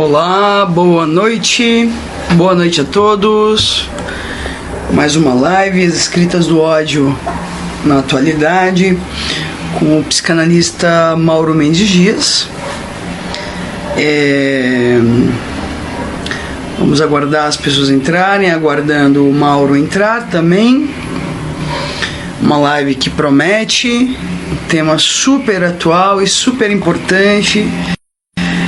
Olá, boa noite a todos. Mais uma live, As Escritas do Ódio na Atualidade, com o psicanalista Mauro Mendes Dias. Vamos aguardar as pessoas entrarem, aguardando o Mauro entrar também. Uma live que promete, um tema super atual e super importante,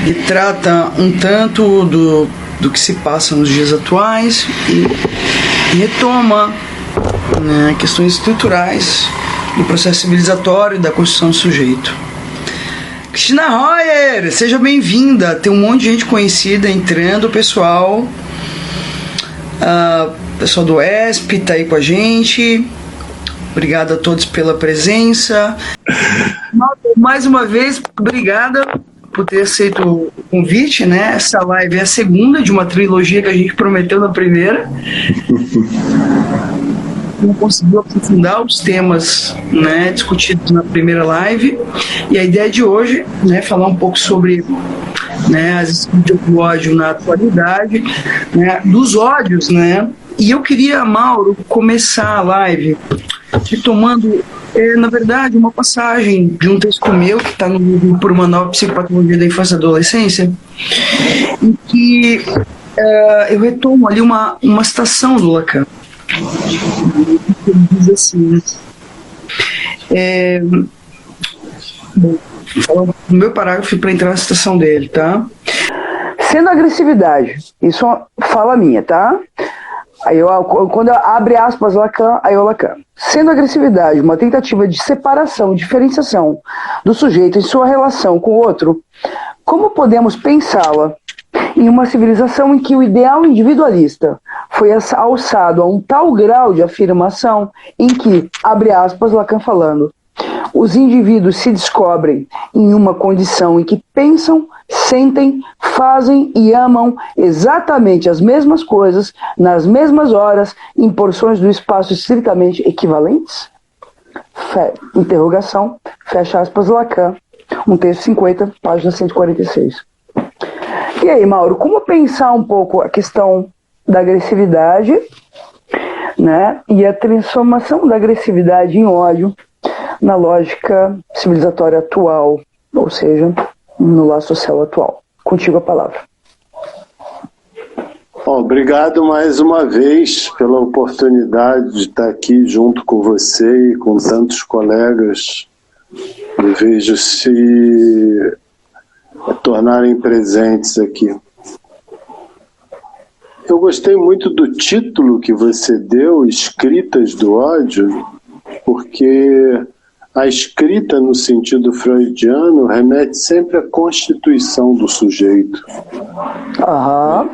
e trata um tanto do que se passa nos dias atuais e retoma, né, questões estruturais do processo civilizatório e da construção do sujeito. Cristina Royer, seja bem-vinda. Tem um monte de gente conhecida entrando, pessoal. Pessoal do ESP está aí com a gente. Obrigado a todos pela presença. Mais uma vez, obrigada por ter aceito o convite, né? Essa live é a segunda de uma trilogia que a gente prometeu na primeira. Não conseguiu aprofundar os temas, né, discutidos na primeira live. E a ideia de hoje, né, falar um pouco sobre, né, as escritas do ódio na atualidade, né, dos ódios, né? E eu queria, Mauro, começar a live retomando, na verdade, uma passagem de um texto meu que está no livro Por uma Nova Psicopatologia da Infância e Adolescência, em que eu retomo ali uma citação do Lacan. Ele diz assim, falando no meu parágrafo para entrar na citação dele, tá? Sendo agressividade, isso fala minha, tá? Aí quando abre aspas Lacan, aí o Lacan. Sendo agressividade uma tentativa de separação, diferenciação do sujeito em sua relação com o outro, como podemos pensá-la em uma civilização em que o ideal individualista foi alçado a um tal grau de afirmação em que, abre aspas Lacan falando, os indivíduos se descobrem em uma condição em que pensam, sentem, fazem e amam exatamente as mesmas coisas, nas mesmas horas, em porções do espaço estritamente equivalentes? Interrogação, fecha aspas, Lacan, um texto 50, página 146. E aí, Mauro, como pensar um pouco a questão da agressividade, né, e a transformação da agressividade em ódio na lógica civilizatória atual, ou seja, no laço social atual? Contigo a palavra. Obrigado mais uma vez pela oportunidade de estar aqui junto com você e com tantos colegas. Eu vejo se tornarem presentes aqui. Eu gostei muito do título que você deu, Escritas do Ódio, porque a escrita, no sentido freudiano, remete sempre à constituição do sujeito. Aham.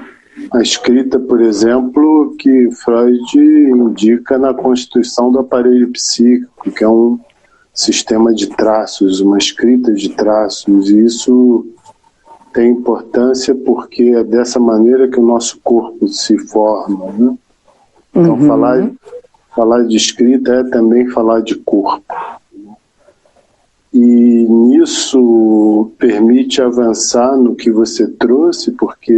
A escrita, por exemplo, que Freud indica na constituição do aparelho psíquico, que é um sistema de traços, uma escrita de traços, e isso tem importância porque é dessa maneira que o nosso corpo se forma, né? Então, falar de escrita é também falar de corpo. E nisso permite avançar no que você trouxe, porque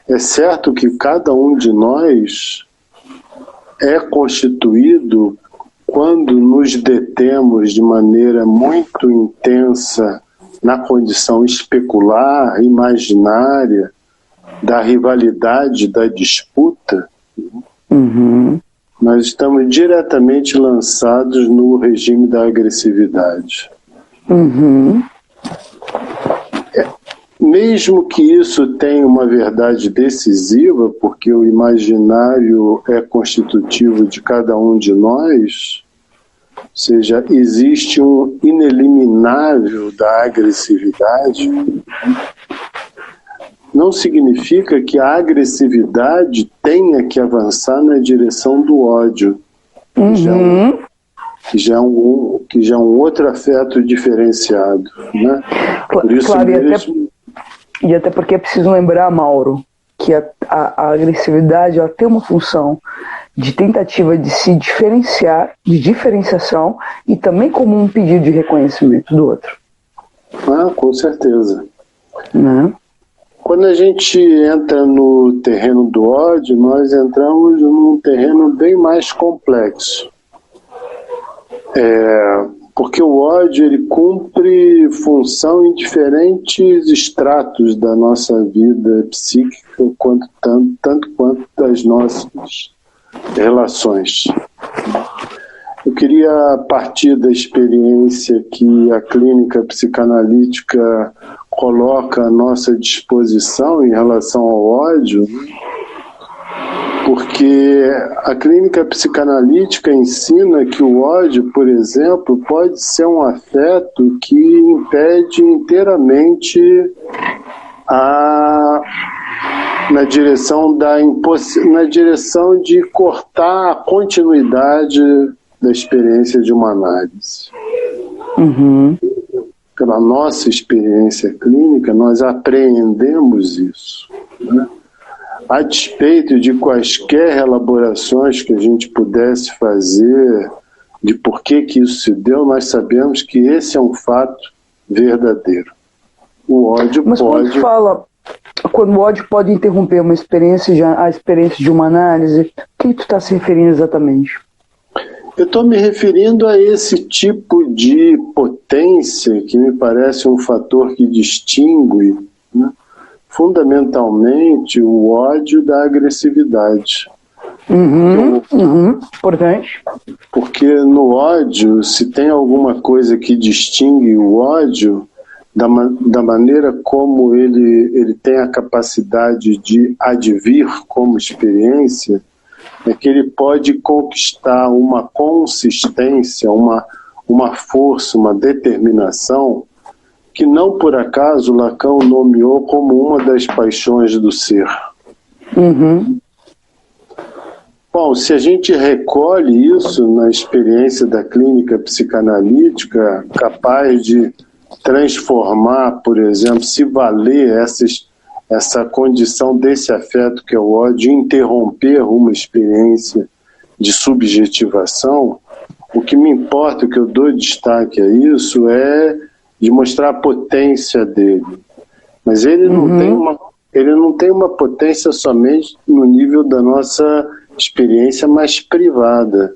é certo que cada um de nós é constituído quando nos detemos de maneira muito intensa na condição especular, imaginária, da rivalidade, da disputa. Nós estamos diretamente lançados no regime da agressividade. Mesmo que isso tenha uma verdade decisiva, porque o imaginário é constitutivo de cada um de nós, ou seja, existe um ineliminável da agressividade, não significa que a agressividade tenha que avançar na direção do ódio, que já é um outro afeto diferenciado, né? Por isso claro, mesmo... e até porque é preciso lembrar, Mauro, que a agressividade ela tem uma função de tentativa de se diferenciar, de diferenciação, e também como um pedido de reconhecimento do outro. Com certeza. Né? Quando a gente entra no terreno do ódio, nós entramos num terreno bem mais complexo. Porque o ódio ele cumpre função em diferentes estratos da nossa vida psíquica, tanto quanto das nossas relações. Eu queria partir da experiência que a clínica psicanalítica coloca à nossa disposição em relação ao ódio, porque a clínica psicanalítica ensina que o ódio, por exemplo, pode ser um afeto que impede inteiramente na direção de cortar a continuidade da experiência de uma análise. Uhum. Pela nossa experiência clínica, nós apreendemos isso, né? A despeito de quaisquer elaborações que a gente pudesse fazer de por que isso se deu, nós sabemos que esse é um fato verdadeiro. O ódio Mas pode... quando o ódio pode interromper a experiência de uma análise, o que tu está se referindo exatamente? Eu estou me referindo a esse tipo de potência que me parece um fator que distingue, né, fundamentalmente o ódio da agressividade. Importante. Porque no ódio, se tem alguma coisa que distingue o ódio da maneira como ele tem a capacidade de advir como experiência, é que ele pode conquistar uma consistência, uma força, uma determinação que não por acaso Lacan nomeou como uma das paixões do ser. Uhum. Bom, se a gente recolhe isso na experiência da clínica psicanalítica, capaz de transformar, por exemplo, se valer essa condição desse afeto que é o ódio, interromper uma experiência de subjetivação, o que me importa, o que eu dou destaque a isso é de mostrar a potência dele. Mas ele não tem uma potência somente no nível da nossa experiência mais privada.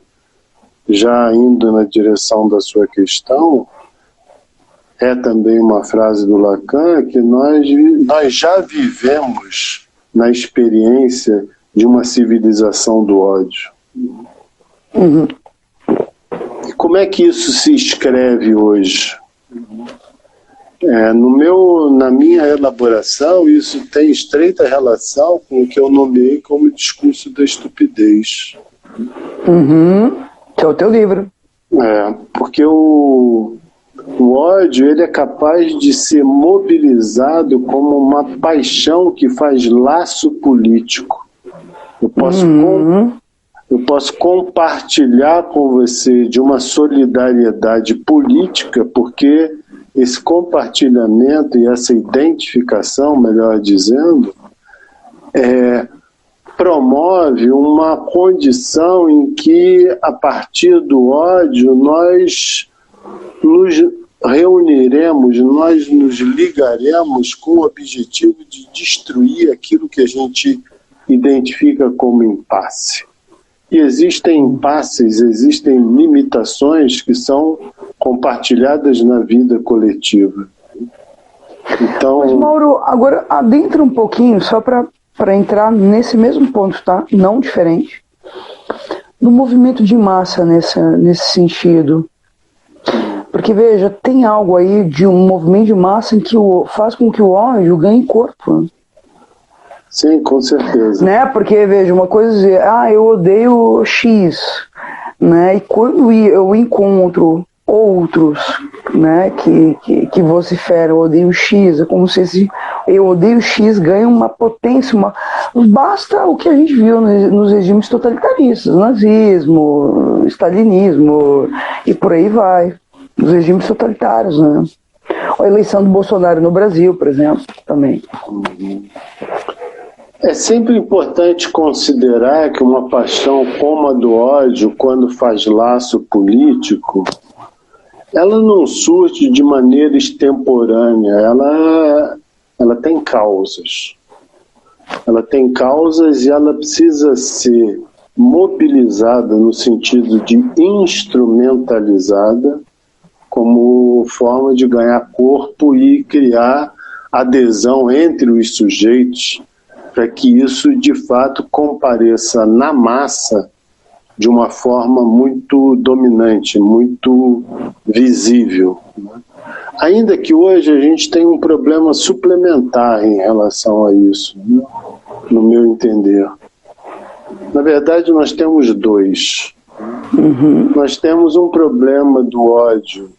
Já indo na direção da sua questão, é também uma frase do Lacan que nós já vivemos na experiência de uma civilização do ódio. Uhum. E como é que isso se escreve hoje? Na minha elaboração, isso tem estreita relação com o que eu nomeei como discurso da estupidez. Uhum. Que é o teu livro. Porque o ódio ele é capaz de ser mobilizado como uma paixão que faz laço político. Eu posso compartilhar com você de uma solidariedade política, porque esse compartilhamento e essa identificação, melhor dizendo, promove uma condição em que, a partir do ódio, nós nos reuniremos, nós nos ligaremos com o objetivo de destruir aquilo que a gente identifica como impasse. E existem impasses, existem limitações que são compartilhadas na vida coletiva. Então... Mas, Mauro, agora adentra um pouquinho, só para entrar nesse mesmo ponto, tá? Não diferente. No movimento de massa, nesse sentido. Porque, veja, tem algo aí de um movimento de massa em que faz com que o ódio ganhe corpo. Sim, com certeza. Né? Porque, veja, uma coisa é dizer, eu odeio X, né? E quando eu encontro outros, né, que vociferam, eu odeio X, é como se esse eu odeio X ganhe uma potência, basta o que a gente viu nos regimes totalitaristas, nazismo, stalinismo, e por aí vai, os regimes totalitários, né? A eleição do Bolsonaro no Brasil, por exemplo, também. É sempre importante considerar que uma paixão como a do ódio, quando faz laço político, ela não surge de maneira extemporânea, ela tem causas. Ela tem causas e ela precisa ser mobilizada no sentido de instrumentalizada como forma de ganhar corpo e criar adesão entre os sujeitos para que isso de fato compareça na massa de uma forma muito dominante, muito visível, né? Ainda que hoje a gente tem um problema suplementar em relação a isso, né? No meu entender. Na verdade, nós temos dois. Nós temos um problema do ódio,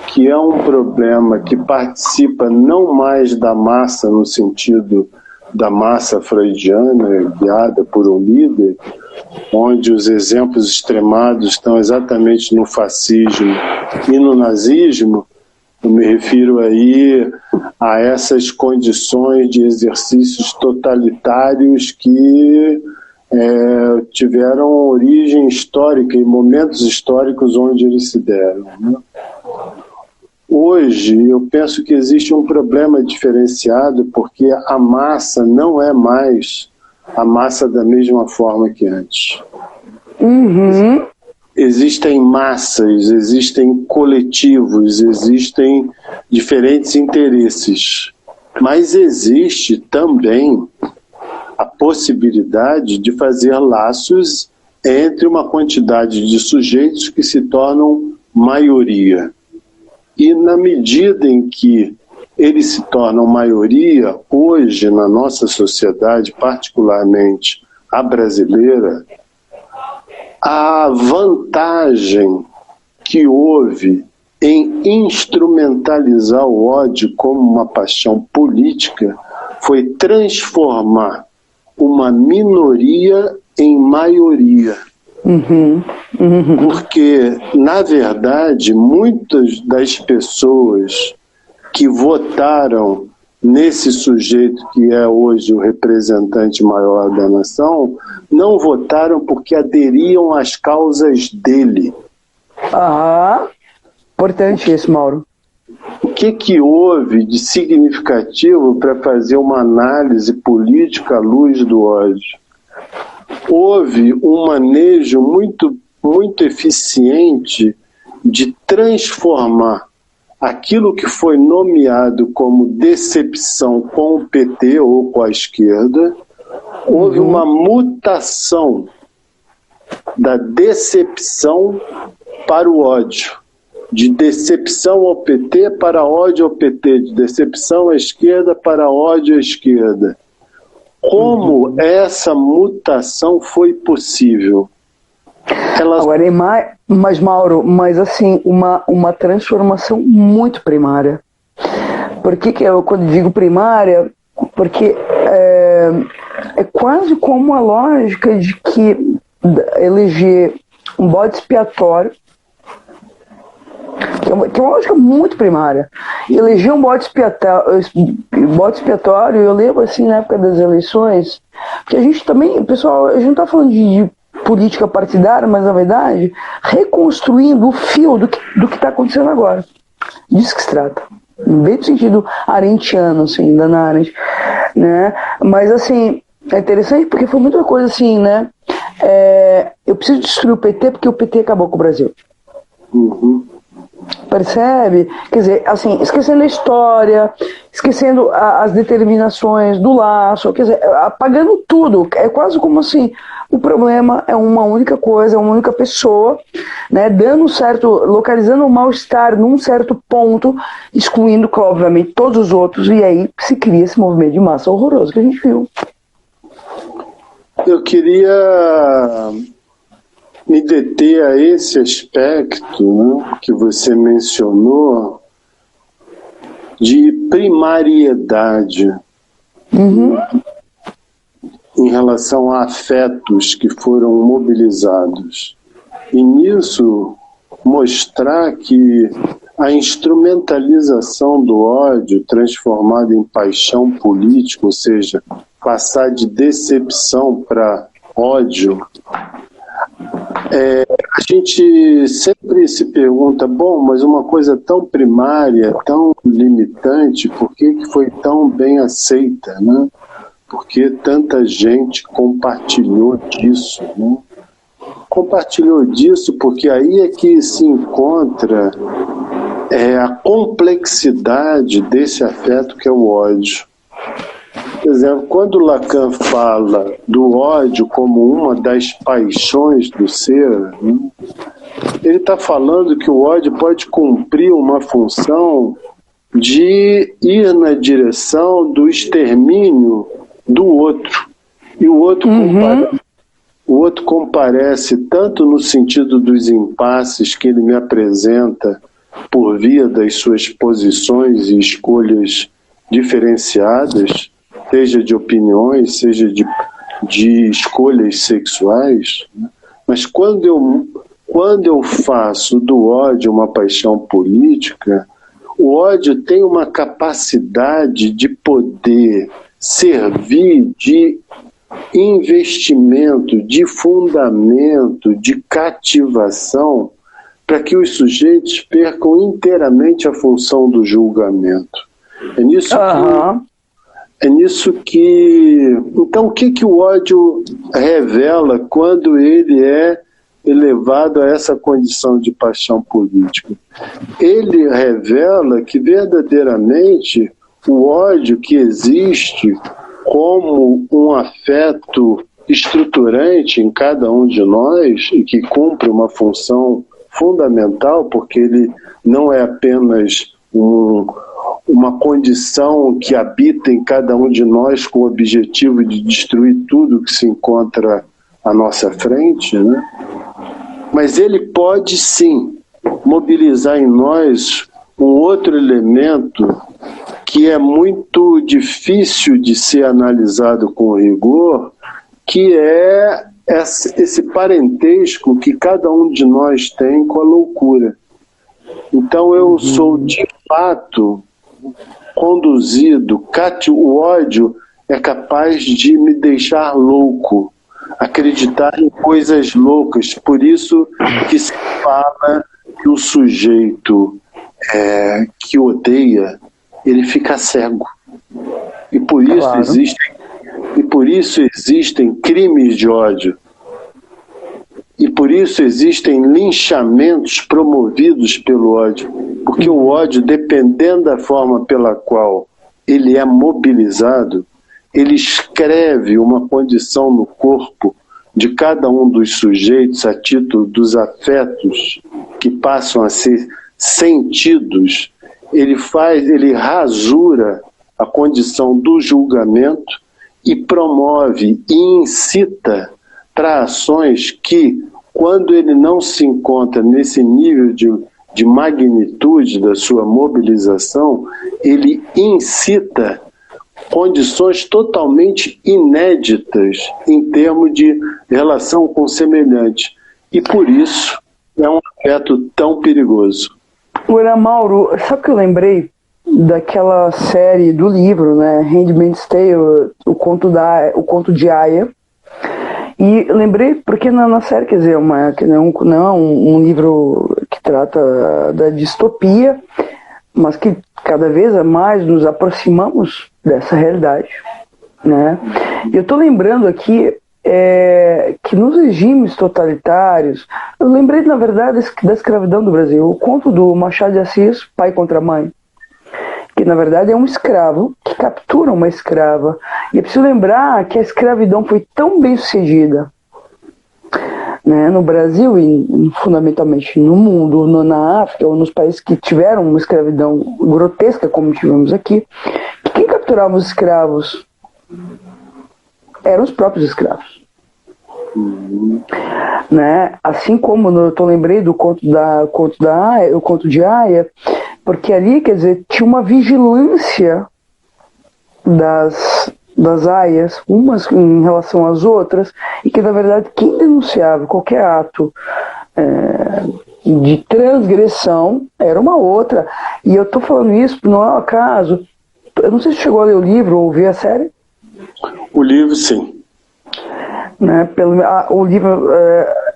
que é um problema que participa não mais da massa no sentido da massa freudiana, guiada por um líder, onde os exemplos extremados estão exatamente no fascismo e no nazismo. Eu me refiro aí a essas condições de exercícios totalitários que tiveram origem histórica em momentos históricos onde eles se deram, né? Hoje, eu penso que existe um problema diferenciado porque a massa não é mais a massa da mesma forma que antes. Existem massas, existem coletivos, existem diferentes interesses, mas existe também a possibilidade de fazer laços entre uma quantidade de sujeitos que se tornam maioria. E na medida em que eles se tornam maioria, hoje na nossa sociedade, particularmente a brasileira, a vantagem que houve em instrumentalizar o ódio como uma paixão política foi transformar uma minoria em maioria. Porque, na verdade, muitas das pessoas que votaram nesse sujeito que é hoje o representante maior da nação, não votaram porque aderiam às causas dele. Importante isso, Mauro. O que houve de significativo para fazer uma análise política à luz do ódio? Houve um manejo muito eficiente de transformar aquilo que foi nomeado como decepção com o PT ou com a esquerda. Houve uma mutação da decepção para o ódio, de decepção ao PT para ódio ao PT, de decepção à esquerda para ódio à esquerda. Como essa mutação foi possível? Agora, mas Mauro, assim, uma transformação muito primária. Por que eu quando digo primária? Porque é quase como a lógica de que eleger um bode expiatório, que é uma lógica muito primária. Eleger um bode expiatório, eu lembro assim na época das eleições, porque a gente também, pessoal, a gente não está falando de política partidária, mas na verdade reconstruindo o fio do que está acontecendo agora. Disso que se trata. Bem no sentido arendtiano, assim, da Hannah Arendt, né? Mas assim, é interessante porque foi muita coisa assim, né? Eu preciso destruir o PT porque o PT acabou com o Brasil. Percebe? Quer dizer, assim, esquecendo a história, esquecendo as determinações do laço, quer dizer, apagando tudo. É quase como assim, o problema é uma única coisa, é uma única pessoa, né, localizando o mal-estar num certo ponto, excluindo, obviamente, todos os outros, e aí se cria esse movimento de massa horroroso que a gente viu. Eu queria me deter a esse aspecto, né, que você mencionou, de primariedade em relação a afetos que foram mobilizados. E nisso mostrar que a instrumentalização do ódio transformada em paixão política, ou seja, passar de decepção para ódio, a gente sempre me se pergunta, bom, mas uma coisa tão primária, tão limitante, por que que foi tão bem aceita, né? Por que tanta gente compartilhou disso, né? Compartilhou disso porque aí é que se encontra a complexidade desse afeto que é o ódio. Por exemplo, quando Lacan fala do ódio como uma das paixões do ser, né, ele está falando que o ódio pode cumprir uma função de ir na direção do extermínio do outro. E o outro comparece tanto no sentido dos impasses que ele me apresenta por via das suas posições e escolhas diferenciadas, seja de opiniões, seja de escolhas sexuais, né? Mas quando eu faço do ódio uma paixão política, o ódio tem uma capacidade de poder servir de investimento, de fundamento, de cativação, para que os sujeitos percam inteiramente a função do julgamento. É nisso que... Então, o que o ódio revela quando ele é elevado a essa condição de paixão política? Ele revela que, verdadeiramente, o ódio que existe como um afeto estruturante em cada um de nós e que cumpre uma função fundamental, porque ele não é apenas uma condição que habita em cada um de nós com o objetivo de destruir tudo que se encontra à nossa frente, né? Mas ele pode sim mobilizar em nós um outro elemento que é muito difícil de ser analisado com rigor, que é esse parentesco que cada um de nós tem com a loucura. Então eu sou de fato conduzido, o ódio é capaz de me deixar louco, acreditar em coisas loucas. Por isso que se fala que o sujeito que odeia, ele fica cego. E por isso existem crimes de ódio. E por isso existem linchamentos promovidos pelo ódio. Porque o ódio, dependendo da forma pela qual ele é mobilizado, ele escreve uma condição no corpo de cada um dos sujeitos a título dos afetos que passam a ser sentidos. Ele rasura a condição do julgamento e promove e incita para ações que, quando ele não se encontra nesse nível de magnitude da sua mobilização, ele incita condições totalmente inéditas em termos de relação com o semelhante. E por isso é um afeto tão perigoso. Ora, Mauro, sabe o que eu lembrei daquela série do livro, né, Handmaid's Tale, o conto de Aya? E lembrei porque na série, quer dizer, não é um livro que trata da distopia, mas que cada vez mais nos aproximamos dessa realidade, né? E eu estou lembrando aqui que nos regimes totalitários, eu lembrei, na verdade, da escravidão do Brasil, o conto do Machado de Assis, Pai contra Mãe, que na verdade é um escravo que captura uma escrava. E é preciso lembrar que a escravidão foi tão bem sucedida, né, no Brasil e fundamentalmente no mundo, na África ou nos países que tiveram uma escravidão grotesca como tivemos aqui, que quem capturava os escravos eram os próprios escravos. Né? Assim como eu lembrei do conto de Aya, porque ali, quer dizer, tinha uma vigilância das aias, umas em relação às outras, e que, na verdade, quem denunciava qualquer ato de transgressão era uma outra. E eu estou falando isso, não é um acaso. Eu não sei se chegou a ler o livro ou ver a série. O livro, sim. Né, o livro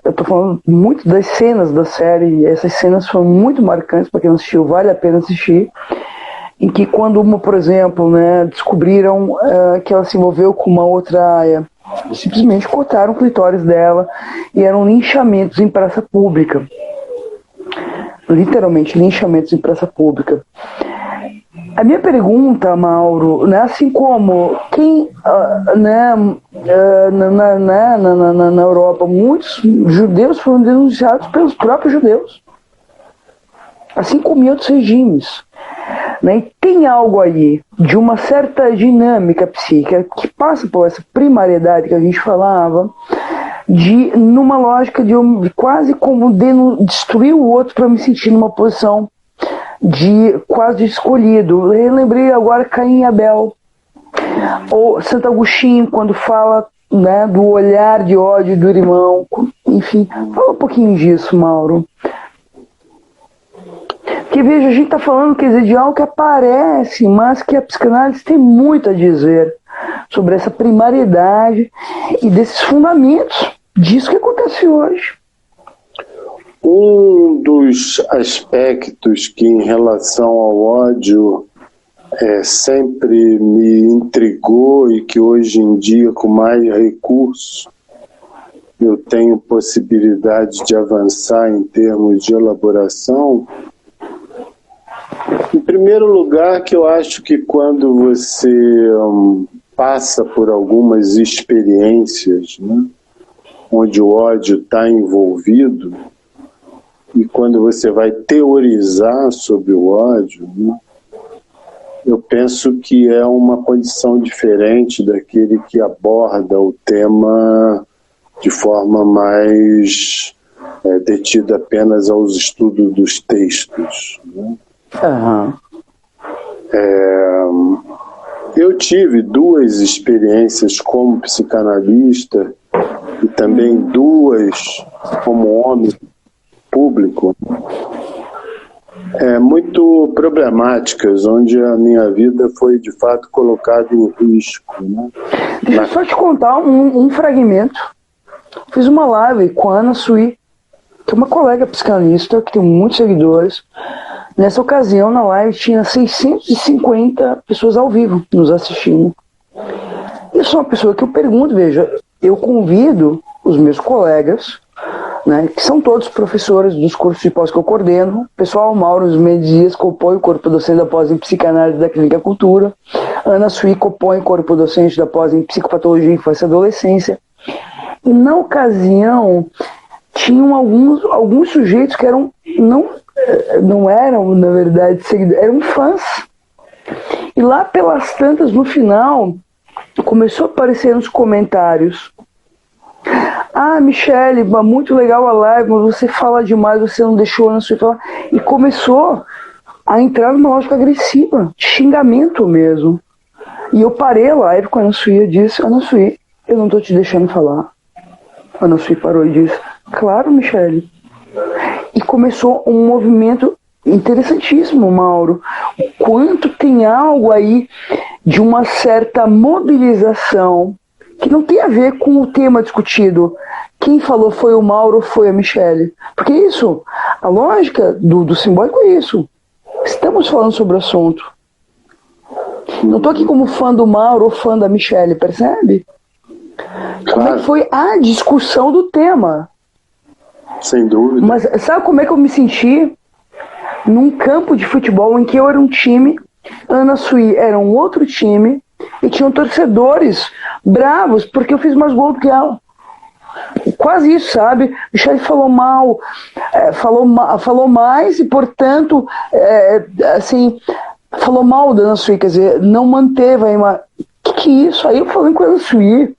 eu tô falando muito das cenas da série, e essas cenas foram muito marcantes para quem não assistiu, vale a pena assistir, em que quando uma, por exemplo, né, descobriram que ela se envolveu com uma outra aia, simplesmente cortaram o clitóris dela e eram linchamentos em praça pública. Literalmente, linchamentos em praça pública. A minha pergunta, Mauro, né, assim como quem na Europa, muitos judeus foram denunciados pelos próprios judeus, assim como em outros regimes. Né, e tem algo aí de uma certa dinâmica psíquica que passa por essa primariedade que a gente falava, de numa lógica de quase como destruir o outro para me sentir numa posição de quase escolhido. Eu lembrei agora Caim e Abel, ou Santo Agostinho quando fala, né, do olhar de ódio do irmão. Enfim, fala um pouquinho disso, Mauro. Porque veja, a gente está falando, quer dizer, de algo que aparece, mas que a psicanálise tem muito a dizer sobre essa primariedade e desses fundamentos disso que acontece hoje. Um dos aspectos que, em relação ao ódio, sempre me intrigou e que hoje em dia, com mais recursos, eu tenho possibilidade de avançar em termos de elaboração. Em primeiro lugar, que eu acho que quando você passa por algumas experiências, né, onde o ódio está envolvido, e quando você vai teorizar sobre o ódio, né, eu penso que é uma condição diferente daquele que aborda o tema de forma mais detida apenas aos estudos dos textos. Né? Uhum. Eu tive 2 experiências como psicanalista e também 2 como homem público, muito problemáticas, onde a minha vida foi de fato colocada em risco. Né? Deixa eu só te contar um fragmento. Fiz uma live com a Ana Sui, que é uma colega psicanalista que tem muitos seguidores. Nessa ocasião, na live, tinha 650 pessoas ao vivo nos assistindo. Eu sou uma pessoa que eu pergunto, veja, eu convido os meus colegas, né, que são todos professores dos cursos de pós que eu coordeno. Pessoal, Mauro Mendes Dias compõe o corpo docente da pós em psicanálise da Clínica Cultura. Ana Sui compõe o corpo docente da pós em psicopatologia, infância e adolescência. E na ocasião, tinham alguns sujeitos que eram não eram, na verdade, seguidores, eram fãs. E lá pelas tantas, no final, começou a aparecer nos comentários: ah, Michele, muito legal a live, mas você fala demais, você não deixou a Ana Sui falar. E começou a entrar numa lógica agressiva, de xingamento mesmo. E eu parei a live com a Ana Sui e disse: Ana Sui, eu não estou te deixando falar. A Ana Sui parou e disse: claro, Michele. E começou um movimento interessantíssimo, Mauro. O quanto tem algo aí de uma certa mobilização que não tem a ver com o tema discutido. Quem falou foi o Mauro ou foi a Michele? Porque isso, a lógica do simbólico é isso. Estamos falando sobre o assunto. Não estou aqui como fã do Mauro ou fã da Michele, percebe? Como é que foi a discussão do tema? Sem dúvida. Mas sabe como é que eu me senti? Num campo de futebol em que eu era um time, Ana Sui era um outro time, e tinham torcedores bravos porque eu fiz mais gol do que ela. Quase isso, sabe? Michele falou mal, falou mais e, portanto, falou mal da Ana Sui, quer dizer, não manteve aí uma... Que é isso? Aí eu falei com a Ana Sui.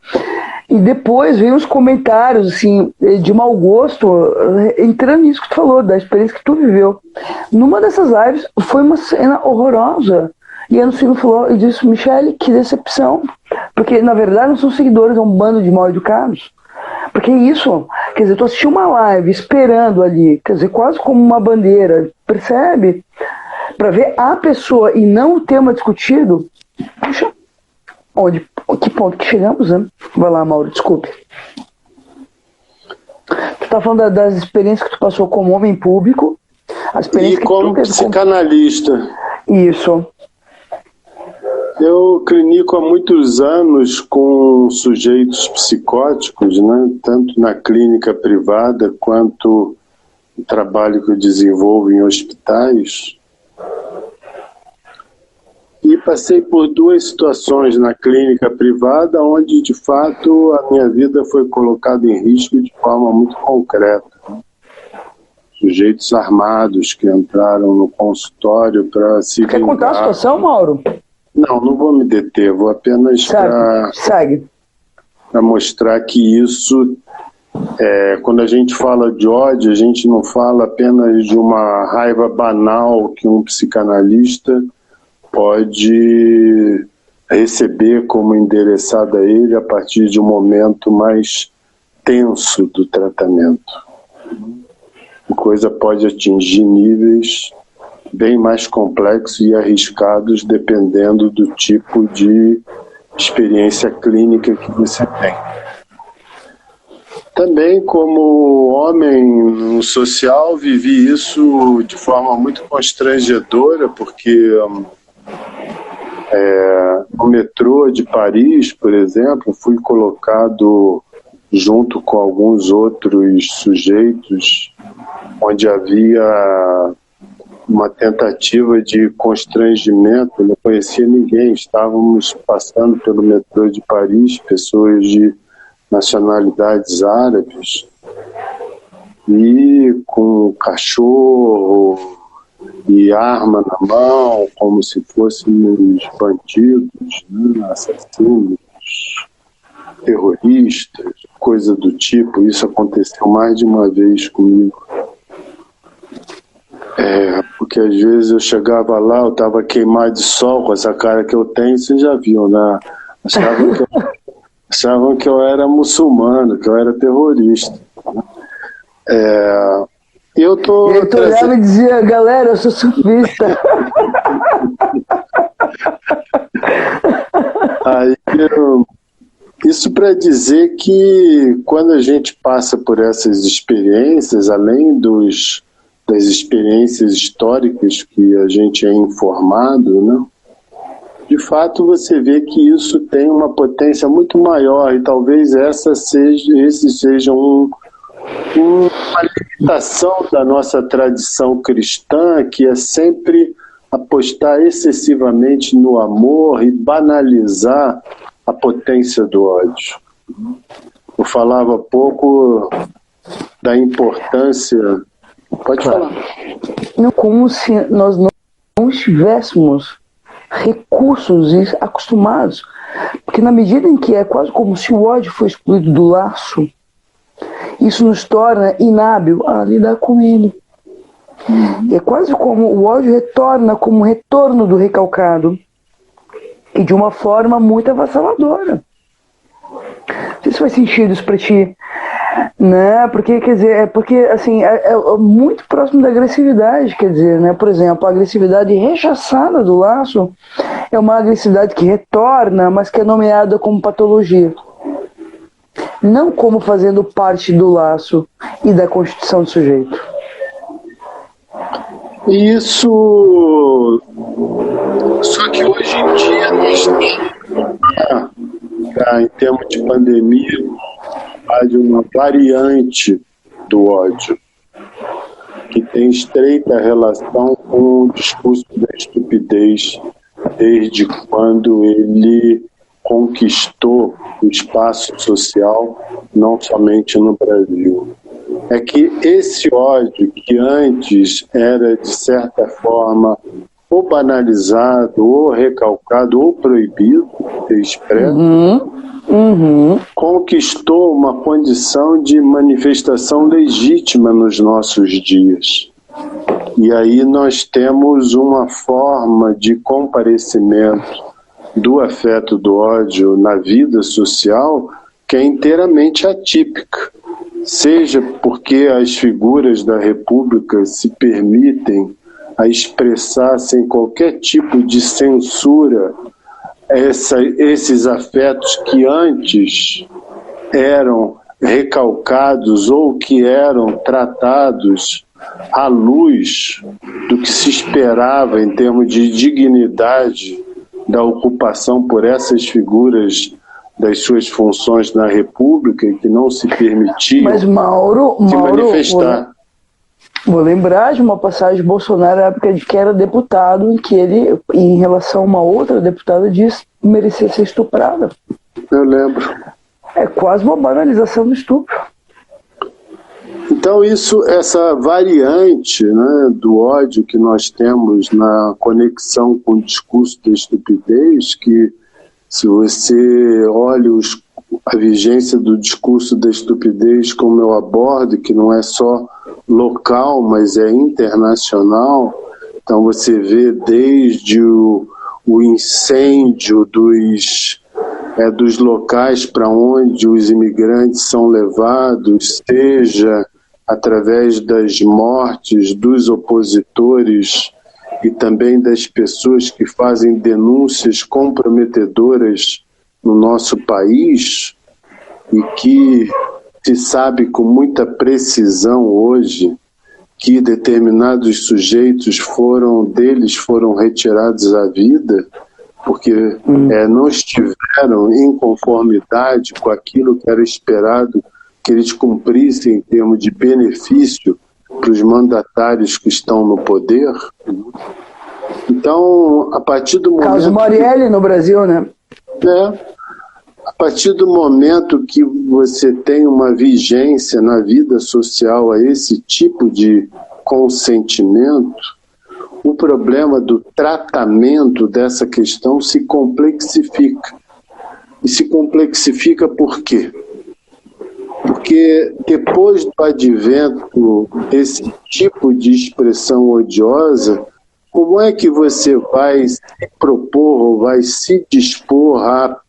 E depois veio uns comentários, assim, de mau gosto, entrando nisso que tu falou, da experiência que tu viveu. Numa dessas lives, foi uma cena horrorosa. E a Ana Sui me falou e disse: Michele, que decepção. Porque, na verdade, não são seguidores, é um bando de mal educados. Porque isso, quer dizer, tu assistiu uma live esperando ali, quer dizer, quase como uma bandeira, percebe? Para ver a pessoa e não o tema discutido. Puxa, que ponto que chegamos, né? Vai lá, Mauro, desculpe. Tu está falando das experiências que tu passou como homem público, as experiências e como psicanalista. Isso. Eu clinico há muitos anos com sujeitos psicóticos, né? Tanto na clínica privada quanto no trabalho que eu desenvolvo em hospitais. E passei por duas situações na clínica privada, onde de fato a minha vida foi colocada em risco de forma muito concreta. Sujeitos armados que entraram no consultório para se vingar. Quer contar a situação, Mauro? Não vou me deter, vou apenas para mostrar que isso, quando a gente fala de ódio, a gente não fala apenas de uma raiva banal que um psicanalista pode receber como endereçada a ele a partir de um momento mais tenso do tratamento. A coisa pode atingir níveis bem mais complexos e arriscados dependendo do tipo de experiência clínica que você tem. Também, como homem social, vivi isso de forma muito constrangedora, porque no metrô de Paris, por exemplo, fui colocado junto com alguns outros sujeitos onde havia uma tentativa de constrangimento. Eu não conhecia ninguém, estávamos passando pelo metrô de Paris, pessoas de nacionalidades árabes, e com cachorro e arma na mão, como se fôssemos bandidos, né, assassinos, terroristas, coisa do tipo. Isso aconteceu mais de uma vez comigo. Porque às vezes eu chegava lá, eu estava queimado de sol com essa cara que eu tenho, você já viu, né? Achavam que eu era muçulmano, que eu era terrorista. Eu tô e aí tu olhava e dizia, galera, eu sou sufista. Isso para dizer que quando a gente passa por essas experiências, além das experiências históricas que a gente é informado, né? De fato você vê que isso tem uma potência muito maior, e talvez esse seja uma limitação da nossa tradição cristã, que é sempre apostar excessivamente no amor e banalizar a potência do ódio. Eu falava há pouco da importância. Pode falar. Não, como se nós não estivéssemos recursos e acostumados. Porque na medida em que é quase como se o ódio foi excluído do laço, isso nos torna inábil a lidar com ele. E é quase como o ódio retorna como um retorno do recalcado. E de uma forma muito avassaladora. Não sei se faz sentido isso pra ti. Né? Porque, quer dizer, assim, é muito próximo da agressividade, quer dizer, né? Por exemplo, a agressividade rechaçada do laço é uma agressividade que retorna, mas que é nomeada como patologia. Não como fazendo parte do laço e da constituição do sujeito. Isso. Só que hoje em dia nós em termos de pandemia, há uma variante do ódio que tem estreita relação com o discurso da estupidez desde quando ele conquistou o espaço social, não somente no Brasil. É que esse ódio que antes era, de certa forma, ou banalizado, ou recalcado, ou proibido de ser expresso, conquistou uma condição de manifestação legítima nos nossos dias. E aí nós temos uma forma de comparecimento do afeto do ódio na vida social que é inteiramente atípica. Seja porque as figuras da República se permitem a expressar sem qualquer tipo de censura esses afetos que antes eram recalcados ou que eram tratados à luz do que se esperava em termos de dignidade da ocupação por essas figuras das suas funções na República e que não se permitiam se manifestar. Vou lembrar de uma passagem de Bolsonaro na época de que era deputado, em que ele, em relação a uma outra deputada, disse que merecia ser estuprada. Eu lembro. É quase uma banalização do estupro. Então essa variante, né, do ódio que nós temos na conexão com o discurso da estupidez, que se você olha a vigência do discurso da estupidez como eu abordo, que não é só local, mas é internacional, então você vê desde o incêndio dos locais para onde os imigrantes são levados, seja através das mortes dos opositores e também das pessoas que fazem denúncias comprometedoras no nosso país e que se sabe com muita precisão hoje que determinados sujeitos foram retirados à vida porque não estiveram em conformidade com aquilo que era esperado que eles cumprissem em termos de benefício para os mandatários que estão no poder. Então, a partir do momento... Caso Marielle no Brasil, né? A partir do momento que você tem uma vigência na vida social a esse tipo de consentimento, o problema do tratamento dessa questão se complexifica. E se complexifica por quê? Porque depois do advento desse tipo de expressão odiosa, como é que você vai se propor ou vai se dispor a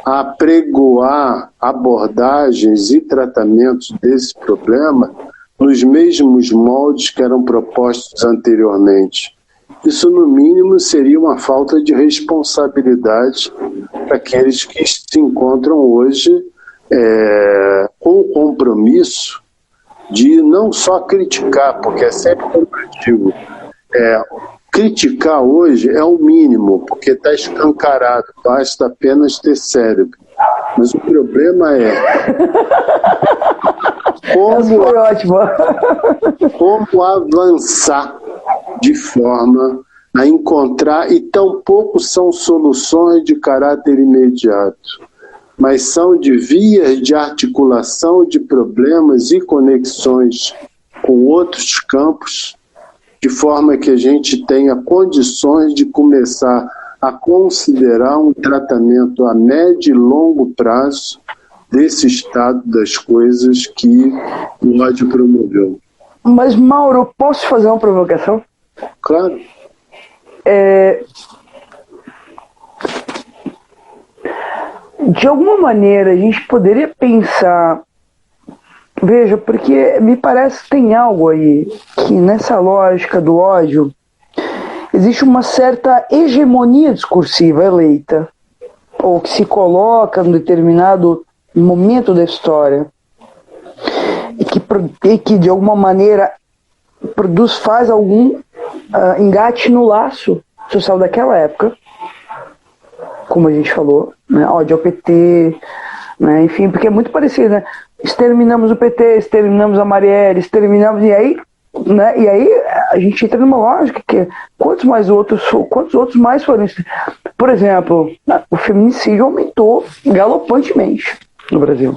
apregoar abordagens e tratamentos desse problema nos mesmos moldes que eram propostos anteriormente? Isso, no mínimo, seria uma falta de responsabilidade para aqueles que se encontram hoje com o compromisso de não só criticar, porque é sempre como eu digo, criticar hoje é o mínimo, porque está escancarado, basta apenas ter cérebro. Mas o problema é como avançar de forma a encontrar, e tampouco são soluções de caráter imediato, mas são de vias de articulação de problemas e conexões com outros campos, de forma que a gente tenha condições de começar a considerar um tratamento a médio e longo prazo desse estado das coisas que o ódio promoveu. Mas, Mauro, posso fazer uma provocação? Claro. De alguma maneira, a gente poderia pensar... Veja, porque me parece que tem algo aí, que nessa lógica do ódio, existe uma certa hegemonia discursiva eleita, ou que se coloca num determinado momento da história, e que de alguma maneira faz algum engate no laço social daquela época, como a gente falou, né? Ódio ao PT, né? Enfim, porque é muito parecido, né? Exterminamos o PT, exterminamos a Marielle, exterminamos, e aí, né? E aí a gente entra numa lógica que quantos outros mais foram? Por exemplo, o feminicídio aumentou galopantemente no Brasil.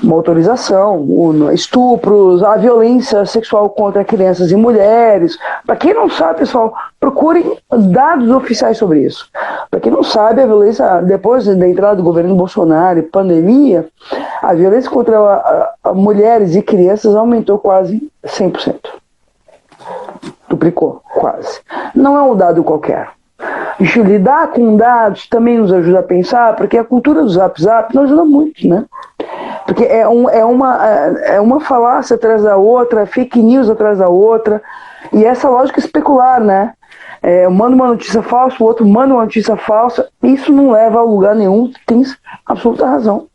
Motorização, estupros, a violência sexual contra crianças e mulheres. Para quem não sabe, pessoal, procurem dados oficiais sobre isso. Para quem não sabe, a violência, depois da entrada do governo Bolsonaro e pandemia, a violência contra mulheres e crianças aumentou quase 100%. Duplicou, quase. Não é um dado qualquer. A gente lidar com dados também nos ajuda a pensar, porque a cultura do Zap Zap nos ajuda muito, né? Porque é uma falácia atrás da outra, fake news atrás da outra, e essa lógica especular, né? Eu mando uma notícia falsa, o outro manda uma notícia falsa, isso não leva a lugar nenhum, tem absoluta razão.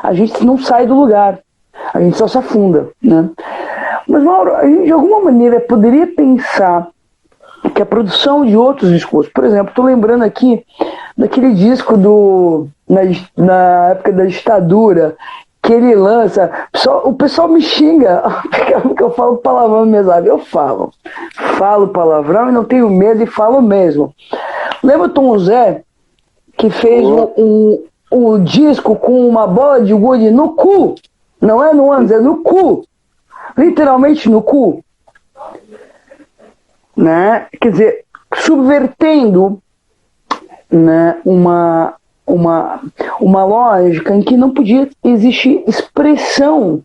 A gente não sai do lugar. A gente só se afunda, né? Mas, Mauro, a gente de alguma maneira poderia pensar que a produção de outros discursos, por exemplo, estou lembrando aqui daquele disco na época da ditadura, que ele lança, o pessoal me xinga, porque eu falo palavrão mesmo, eu falo palavrão e não tenho medo e falo mesmo. Lembra o Tom Zé, que fez um disco com uma bola de gude no cu? Não é no ânus, é no cu. Literalmente no cu. Né? Quer dizer, subvertendo, né, uma lógica em que não podia existir expressão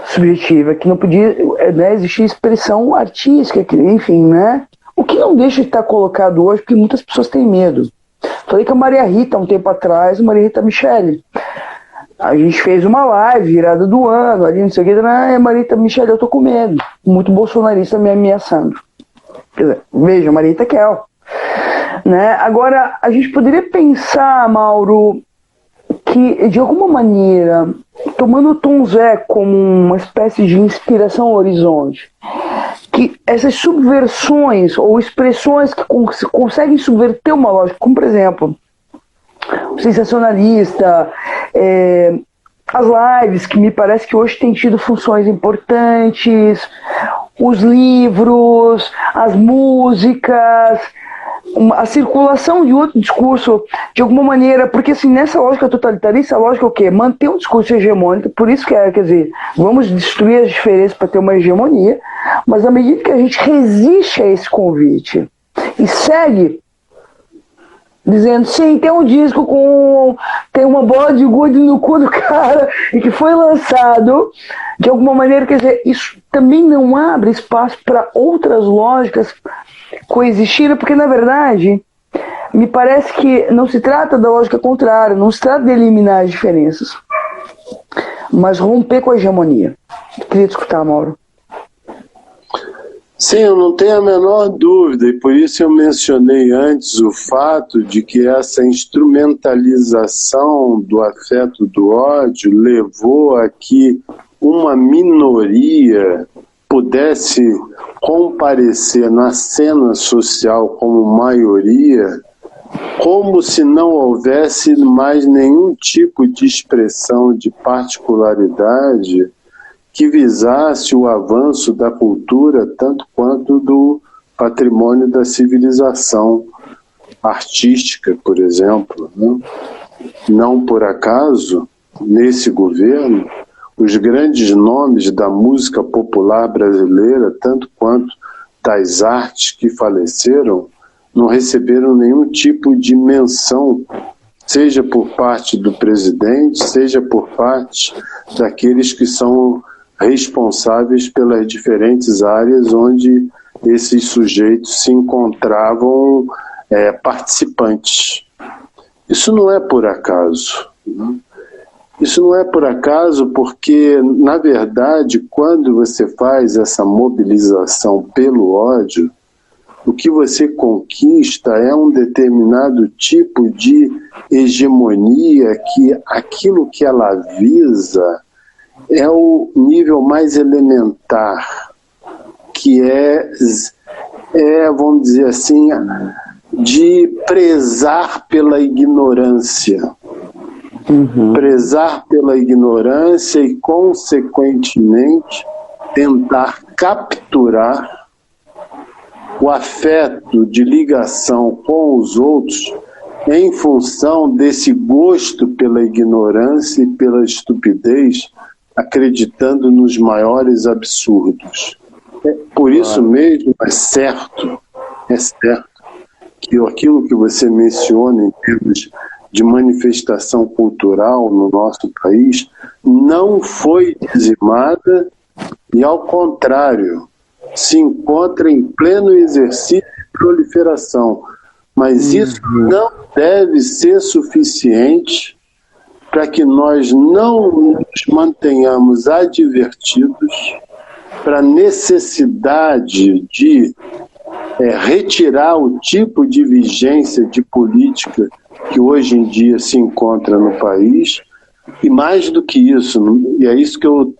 subjetiva, que não podia, né, existir expressão artística, enfim, né? O que não deixa de estar colocado hoje, porque muitas pessoas têm medo. Falei com a Maria Rita um tempo atrás, Maria Rita Michele. A gente fez uma live, virada do ano, ali, não sei o que, Maria Rita Michele, eu tô com medo. Muito bolsonarista me ameaçando. Quer dizer, veja, Maria Rita Kel. Né? Agora, a gente poderia pensar, Mauro, que de alguma maneira, tomando o Tom Zé como uma espécie de inspiração ao horizonte, que essas subversões ou expressões que conseguem subverter uma lógica, como por exemplo, o sensacionalista, as lives, que me parece que hoje têm tido funções importantes, os livros, as músicas, a circulação de outro discurso, de alguma maneira, porque assim, nessa lógica totalitarista, a lógica é o quê? Manter um discurso hegemônico, por isso que quer dizer, vamos destruir as diferenças para ter uma hegemonia, mas à medida que a gente resiste a esse convite e segue dizendo, sim, tem um disco tem uma bola de gude no cu do cara e que foi lançado, de alguma maneira, quer dizer, isso também não abre espaço para outras lógicas coexistirem, porque na verdade me parece que não se trata da lógica contrária, não se trata de eliminar as diferenças, mas romper com a hegemonia. Queria te escutar, Mauro. Sim, eu não tenho a menor dúvida, e por isso eu mencionei antes o fato de que essa instrumentalização do afeto do ódio levou a que uma minoria pudesse comparecer na cena social como maioria, como se não houvesse mais nenhum tipo de expressão de particularidade que visasse o avanço da cultura tanto quanto do patrimônio da civilização artística, por exemplo, né? Não por acaso, nesse governo, os grandes nomes da música popular brasileira, tanto quanto das artes que faleceram, não receberam nenhum tipo de menção, seja por parte do presidente, seja por parte daqueles que são responsáveis pelas diferentes áreas onde esses sujeitos se encontravam participantes. Isso não é por acaso, né? Isso não é por acaso porque, na verdade, quando você faz essa mobilização pelo ódio, o que você conquista é um determinado tipo de hegemonia que aquilo que ela visa é o nível mais elementar, que vamos dizer assim, de prezar pela ignorância. Prezar pela ignorância e, consequentemente, tentar capturar o afeto de ligação com os outros em função desse gosto pela ignorância e pela estupidez, acreditando nos maiores absurdos. Por isso mesmo é certo que aquilo que você menciona em termos de manifestação cultural no nosso país não foi dizimada e, ao contrário, se encontra em pleno exercício de proliferação. Mas isso não deve ser suficiente para que nós não nos mantenhamos advertidos para a necessidade de retirar o tipo de vigência de política que hoje em dia se encontra no país, E mais do que isso, e é isso que eu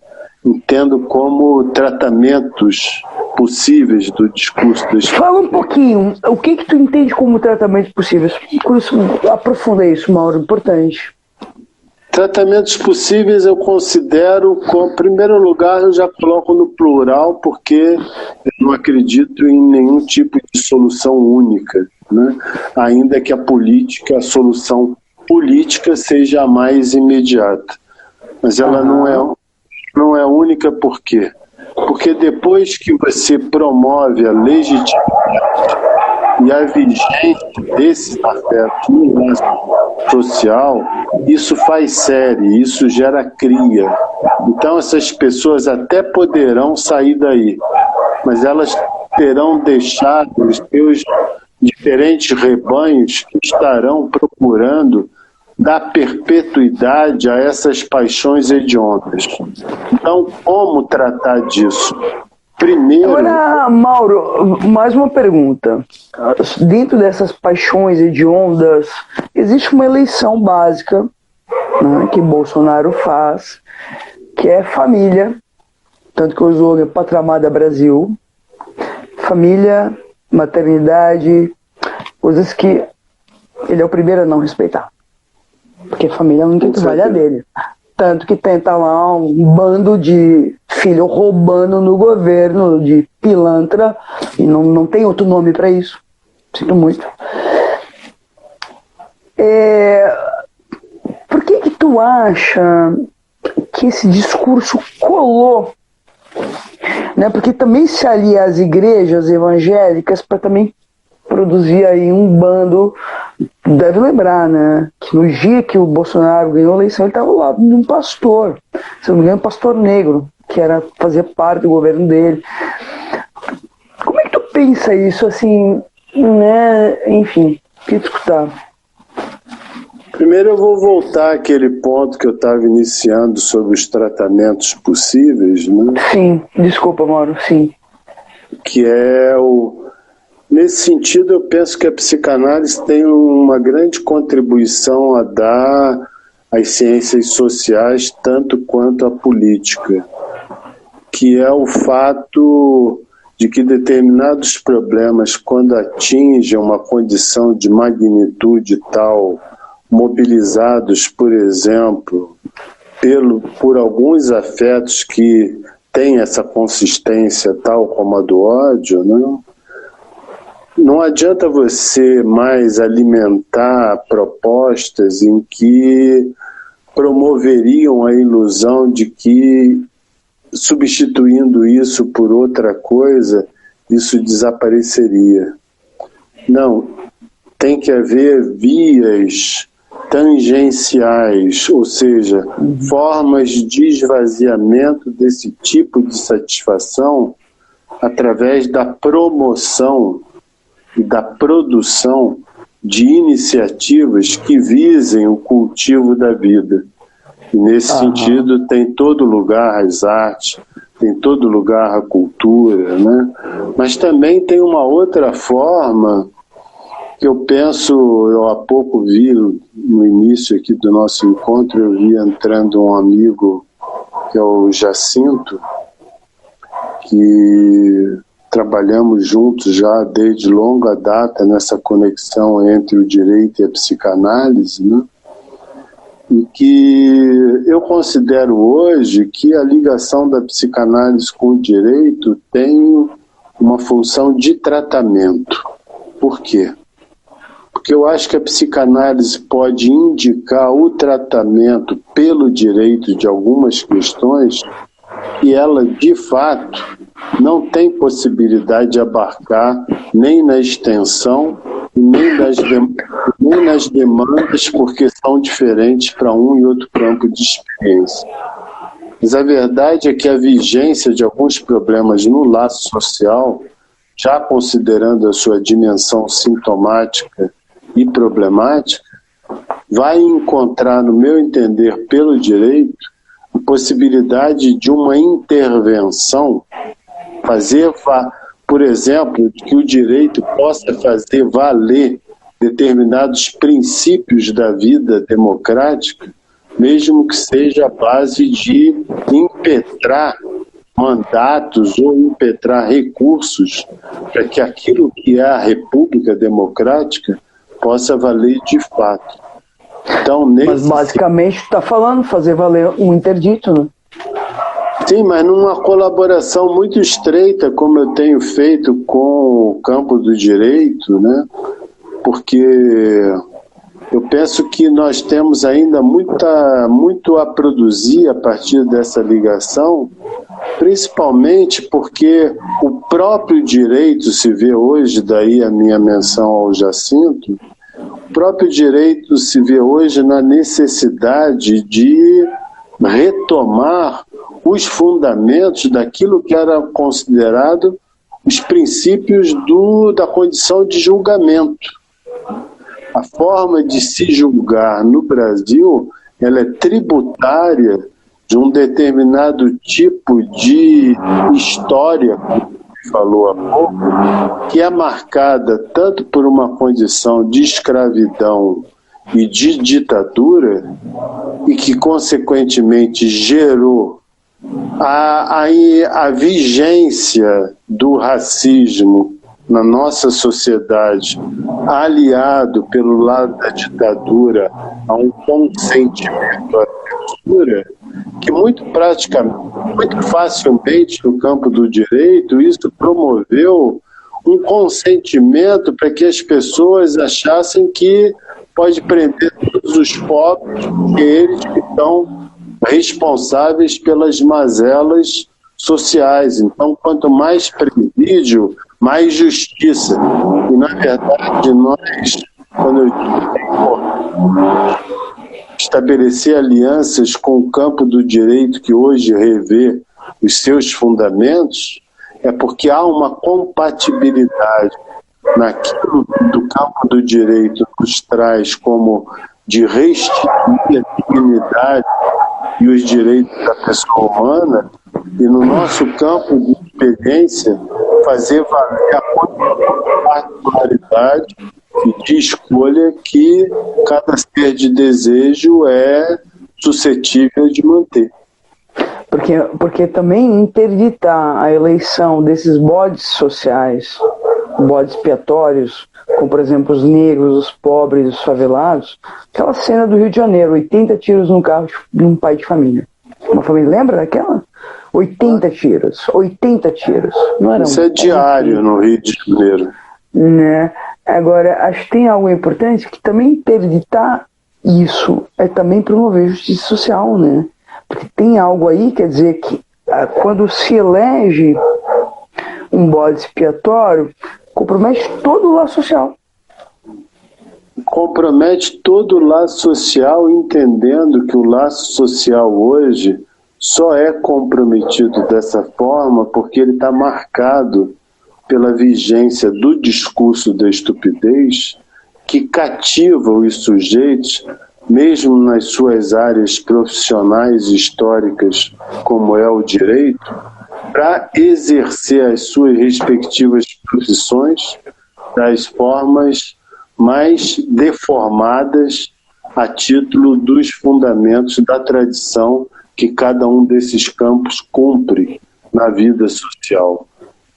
entendo como tratamentos possíveis do discurso das... Fala um pouquinho, o que tu entende como tratamentos possíveis? Aprofunda isso, Mauro, importante. Tratamentos possíveis eu considero, em primeiro lugar, eu já coloco no plural, porque eu não acredito em nenhum tipo de solução única, né? Ainda que a solução política seja a mais imediata. Mas ela não é única por quê? Porque depois que você promove a legitimidade e a vigência desses afetos no lance social, isso faz série, isso gera cria. Então essas pessoas até poderão sair daí, mas elas terão deixado os seus diferentes rebanhos que estarão procurando dar perpetuidade a essas paixões hediondas. Então, como tratar disso? Primeiro... Agora, Mauro, mais uma pergunta. Dentro dessas paixões hediondas, existe uma eleição básica, né, que Bolsonaro faz, que é família, tanto que o slogan é Pátria Amada Brasil, família, maternidade, coisas que ele é o primeiro a não respeitar. Porque família é a única que vale a dele. Tanto que tenta lá um bando de filho roubando no governo, de pilantra, e não tem outro nome para isso. Sinto muito. Por que tu acha que esse discurso colou? Né? Porque também se alia às igrejas evangélicas para também produzir aí um bando. Deve lembrar, né, que no dia que o Bolsonaro ganhou a eleição, ele estava ao lado de um pastor, se não me engano, um pastor negro, que fazia parte do governo dele. Como é que tu pensa isso, assim, né? Enfim, queria te escutar. Primeiro eu vou voltar àquele ponto que eu estava iniciando sobre os tratamentos possíveis, né? Sim, desculpa, Mauro, sim. Que é Nesse sentido, eu penso que a psicanálise tem uma grande contribuição a dar às ciências sociais, tanto quanto à política, que é o fato de que determinados problemas, quando atingem uma condição de magnitude tal, mobilizados, por exemplo, por alguns afetos que têm essa consistência tal como a do ódio, né? Não adianta você mais alimentar propostas em que promoveriam a ilusão de que, substituindo isso por outra coisa, isso desapareceria. Não, tem que haver vias tangenciais, ou seja, formas de esvaziamento desse tipo de satisfação através da promoção e da produção de iniciativas que visem o cultivo da vida. E nesse sentido tem todo lugar as artes, tem todo lugar a cultura, né? Mas também tem uma outra forma que eu penso, eu há pouco vi no início aqui do nosso encontro, eu vi entrando um amigo que é o Jacinto, que trabalhamos juntos já desde longa data nessa conexão entre o direito e a psicanálise, né? E que eu considero hoje que a ligação da psicanálise com o direito tem uma função de tratamento. Por quê? Porque eu acho que a psicanálise pode indicar o tratamento pelo direito de algumas questões que ela, de fato, não tem possibilidade de abarcar nem na extensão, nem nas demandas, porque são diferentes para um e outro campo de experiência. Mas a verdade é que a vigência de alguns problemas no laço social, já considerando a sua dimensão sintomática e problemática, vai encontrar, no meu entender, pelo direito, a possibilidade de uma intervenção, por exemplo, que o direito possa fazer valer determinados princípios da vida democrática, mesmo que seja a base de impetrar mandatos ou impetrar recursos para que aquilo que é a República Democrática possa valer de fato. Então, mas basicamente está falando fazer valer um interdito, né? Sim, mas numa colaboração muito estreita, como eu tenho feito com o campo do direito, né? Porque eu penso que nós temos ainda muito a produzir a partir dessa ligação, principalmente porque o próprio direito se vê hoje, daí a minha menção ao Jacinto, o próprio direito se vê hoje na necessidade de retomar os fundamentos daquilo que era considerado os princípios da condição de julgamento. A forma de se julgar no Brasil, ela é tributária de um determinado tipo de história, como falou há pouco, que é marcada tanto por uma condição de escravidão e de ditadura, e que consequentemente gerou a vigência do racismo na nossa sociedade, aliado pelo lado da ditadura a um consentimento à censura, que muito facilmente no campo do direito isso promoveu um consentimento para que as pessoas achassem que pode prender todos os pobres, porque eles que estão responsáveis pelas mazelas sociais. Então, quanto mais presídio, mais justiça. E, na verdade, nós, quando eu digo estabelecer alianças com o campo do direito que hoje revê os seus fundamentos, é porque há uma compatibilidade naquilo do campo do direito nos traz como de restituir a dignidade e os direitos da pessoa humana, e no nosso campo de experiência fazer valer a particularidade e de escolha que cada ser de desejo é suscetível de manter. Porque também interditar a eleição desses bodes sociais, bodes expiatórios, como por exemplo os negros, os pobres, os favelados, aquela cena do Rio de Janeiro, 80 tiros num carro de um pai de família. Uma família, lembra daquela? 80 tiros. Não era Isso é diário no Rio de Janeiro. Né? Agora, acho que tem algo importante que também interditar isso é também promover justiça social, né? Porque tem algo aí, quer dizer, que quando se elege um bode expiatório, compromete todo o laço social. Compromete todo o laço social, entendendo que o laço social hoje só é comprometido dessa forma porque ele está marcado pela vigência do discurso da estupidez que cativa os sujeitos, mesmo nas suas áreas profissionais e históricas, como é o direito, para exercer as suas respectivas profissões das formas mais deformadas a título dos fundamentos da tradição que cada um desses campos cumpre na vida social.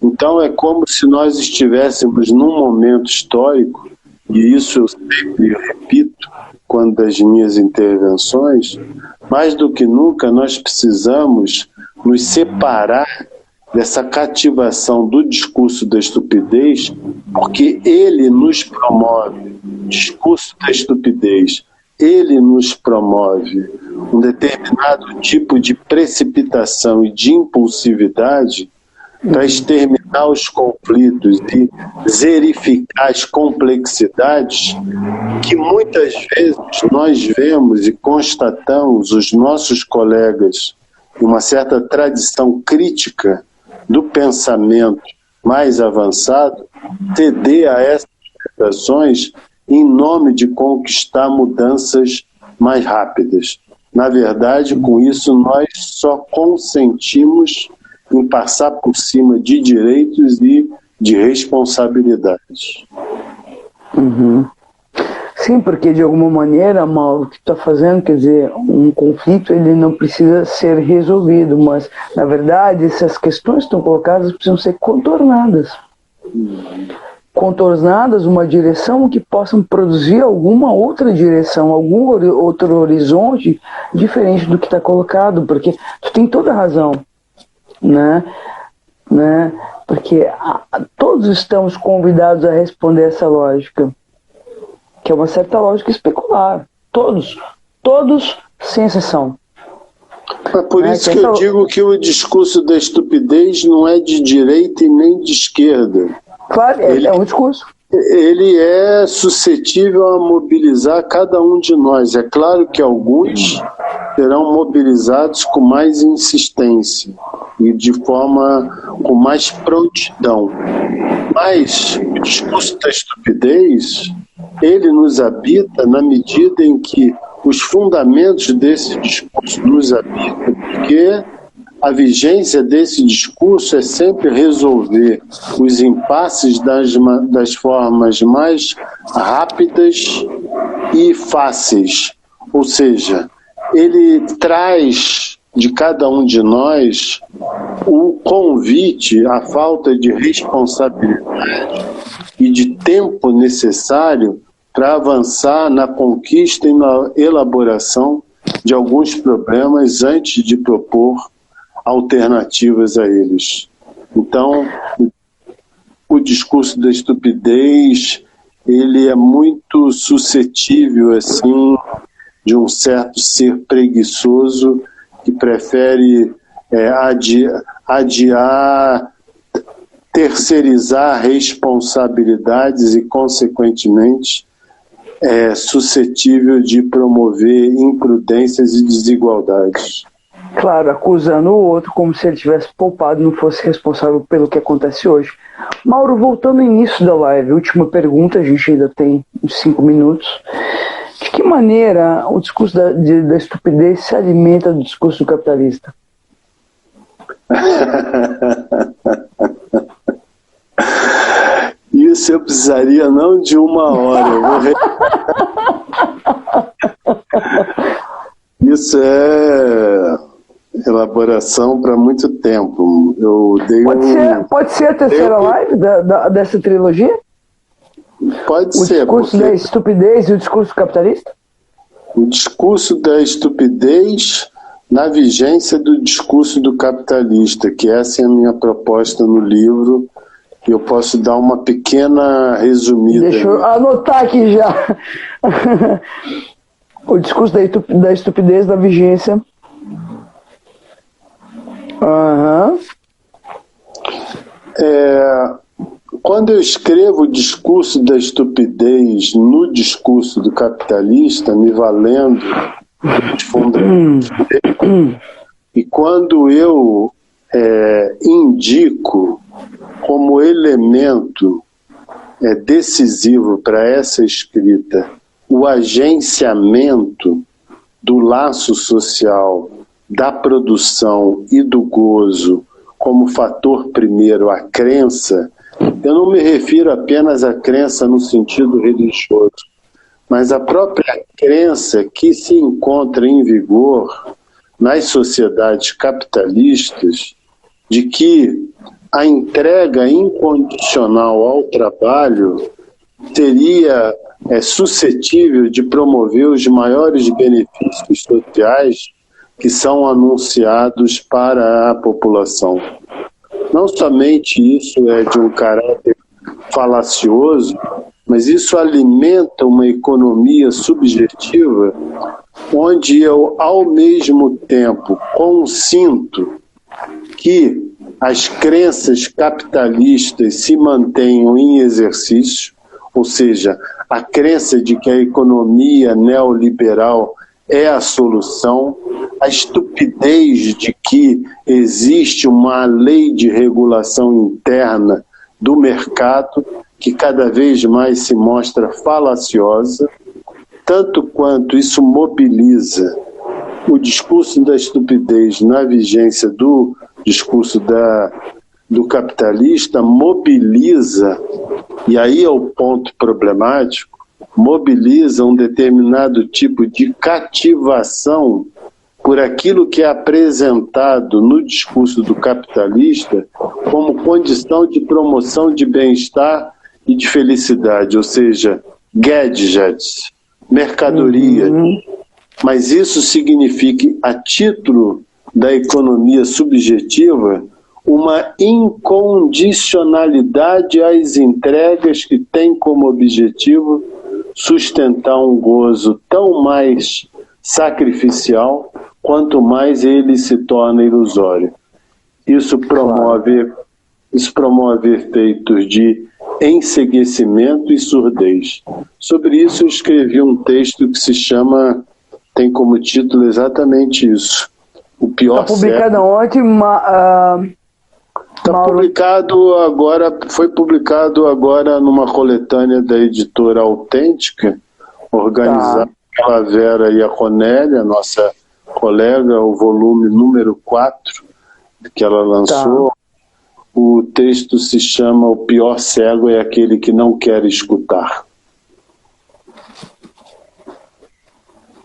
Então é como se nós estivéssemos num momento histórico, e isso eu sempre repito quando das minhas intervenções, mais do que nunca nós precisamos nos separar dessa cativação do discurso da estupidez, porque ele nos promove, o discurso da estupidez, ele nos promove um determinado tipo de precipitação e de impulsividade para exterminar os conflitos e zerificar as complexidades que muitas vezes nós vemos e constatamos os nossos colegas em uma certa tradição crítica do pensamento mais avançado ceder a essas tentações em nome de conquistar mudanças mais rápidas. Na verdade, com isso, nós só consentimos em passar por cima de direitos e de responsabilidades. Sim, porque de alguma maneira, Mauro, o que está fazendo, quer dizer, um conflito ele não precisa ser resolvido, mas na verdade essas questões que estão colocadas precisam ser contornadas. Contornadas uma direção que possam produzir alguma outra direção, algum outro horizonte diferente do que está colocado, porque tu tem toda a razão, né? Porque todos estamos convidados a responder essa lógica, que é uma certa lógica especular. Todos, sem exceção. É por isso que eu digo que o discurso da estupidez não é de direita e nem de esquerda. Claro, é um discurso. Ele é suscetível a mobilizar cada um de nós. É claro que alguns serão mobilizados com mais insistência e de forma com mais prontidão. Mas o discurso da estupidez, ele nos habita na medida em que os fundamentos desse discurso nos habitam, porque a vigência desse discurso é sempre resolver os impasses das formas mais rápidas e fáceis. Ou seja, ele traz de cada um de nós o convite à falta de responsabilidade e de tempo necessário para avançar na conquista e na elaboração de alguns problemas antes de propor alternativas a eles. Então, o discurso da estupidez, ele é muito suscetível, assim, de um certo ser preguiçoso que prefere adiar, terceirizar responsabilidades e, consequentemente, é suscetível de promover imprudências e desigualdades. Claro, acusando o outro como se ele tivesse poupado e não fosse responsável pelo que acontece hoje. Mauro, voltando ao início da live, última pergunta, a gente ainda tem uns 5 minutos. De que maneira o discurso da estupidez se alimenta do discurso do capitalista? Isso eu precisaria não de 1 hora. Isso é elaboração para muito tempo. Eu dei pode ser a terceira live dessa trilogia? Pode ser. O discurso da estupidez e o discurso capitalista? O discurso da estupidez na vigência do discurso do capitalista, que essa é a minha proposta no livro. Eu posso dar uma pequena resumida. Deixa eu anotar aqui já. O discurso da estupidez da vigência. Quando eu escrevo o discurso da estupidez no discurso do capitalista, me valendo de fundamentos dele, e quando eu indico como elemento decisivo para essa escrita o agenciamento do laço social, da produção e do gozo como fator primeiro à crença, eu não me refiro apenas à crença no sentido religioso, mas à própria crença que se encontra em vigor nas sociedades capitalistas de que a entrega incondicional ao trabalho seria suscetível de promover os maiores benefícios sociais que são anunciados para a população. Não somente isso é de um caráter falacioso, mas isso alimenta uma economia subjetiva onde eu, ao mesmo tempo, consinto que as crenças capitalistas se mantenham em exercício, ou seja, a crença de que a economia neoliberal é a solução, a estupidez de que existe uma lei de regulação interna do mercado que cada vez mais se mostra falaciosa, tanto quanto isso mobiliza o discurso da estupidez na vigência do discurso do capitalista, mobiliza, e aí é o ponto problemático, mobiliza um determinado tipo de cativação por aquilo que é apresentado no discurso do capitalista como condição de promoção de bem-estar e de felicidade, ou seja, gadgets, mercadorias. Mas isso significa, a título da economia subjetiva, uma incondicionalidade às entregas que tem como objetivo sustentar um gozo tão mais sacrificial quanto mais ele se torna ilusório. Isso promove efeitos de enceguecimento e surdez. Sobre isso eu escrevi um texto que se chama, tem como título exatamente isso, o pior século. Publicado ontem, foi publicado agora numa coletânea da editora Autêntica, organizada pela Vera e a Cornélia, nossa colega, o volume número 4 que ela lançou. O texto se chama O Pior Cego é Aquele que Não Quer Escutar.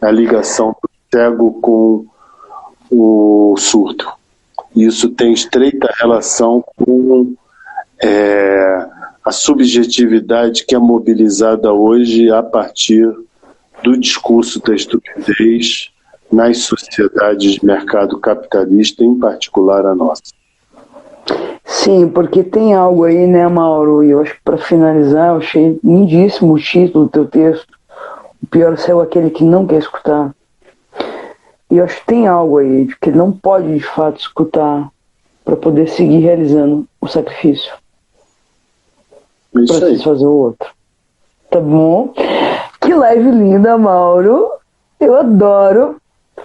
A ligação do cego com o surdo. Isso tem estreita relação com a subjetividade que é mobilizada hoje a partir do discurso da estupidez nas sociedades de mercado capitalista, em particular a nossa. Sim, porque tem algo aí, né, Mauro? E eu acho que para finalizar, eu achei lindíssimo o título do teu texto. O pior céu é aquele que não quer escutar. E eu acho que tem algo aí, de que ele não pode de fato escutar para poder seguir realizando o sacrifício. Para satisfazer o outro. Tá bom? Que live linda, Mauro. Eu adoro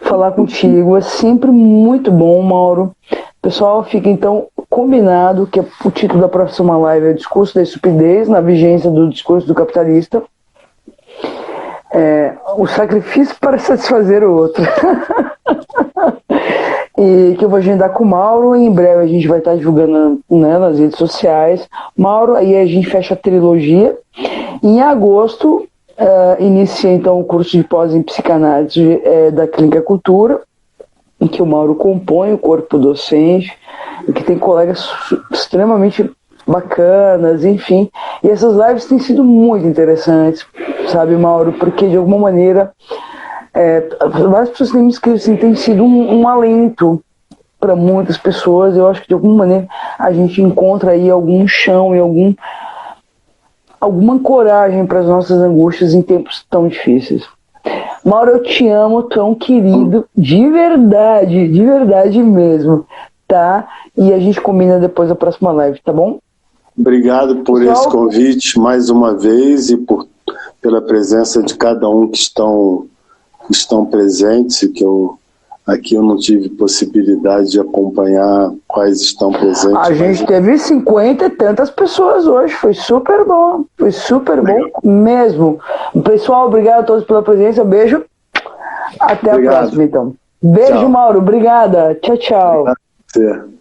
falar contigo. É sempre muito bom, Mauro. Pessoal, fica então combinado que o título da próxima live é o Discurso da Estupidez na vigência do discurso do capitalista. O sacrifício para satisfazer o outro. E que eu vou agendar com o Mauro, e em breve a gente vai estar divulgando, né, nas redes sociais. Mauro, aí a gente fecha a trilogia. Em agosto, inicia então o curso de pós em psicanálise da Clínica Cultura, em que o Mauro compõe o corpo docente, e que tem colegas extremamente bacanas, enfim. E essas lives têm sido muito interessantes, sabe, Mauro? Porque, de alguma maneira, várias pessoas têm me escrito assim, tem sido um alento para muitas pessoas. Eu acho que, de alguma maneira, a gente encontra aí algum chão e alguma coragem para as nossas angústias em tempos tão difíceis. Mauro, eu te amo, tão querido, de verdade mesmo, tá? E a gente combina depois da próxima live, tá bom? Obrigado por esse convite mais uma vez e pela presença de cada um que estão presentes, e que aqui eu não tive possibilidade de acompanhar quais estão presentes. A gente teve 50 e tantas pessoas hoje, foi super bom mesmo. Pessoal, obrigado a todos pela presença, beijo, até a próxima então. Beijo, tchau. Mauro, obrigada, tchau. Obrigado.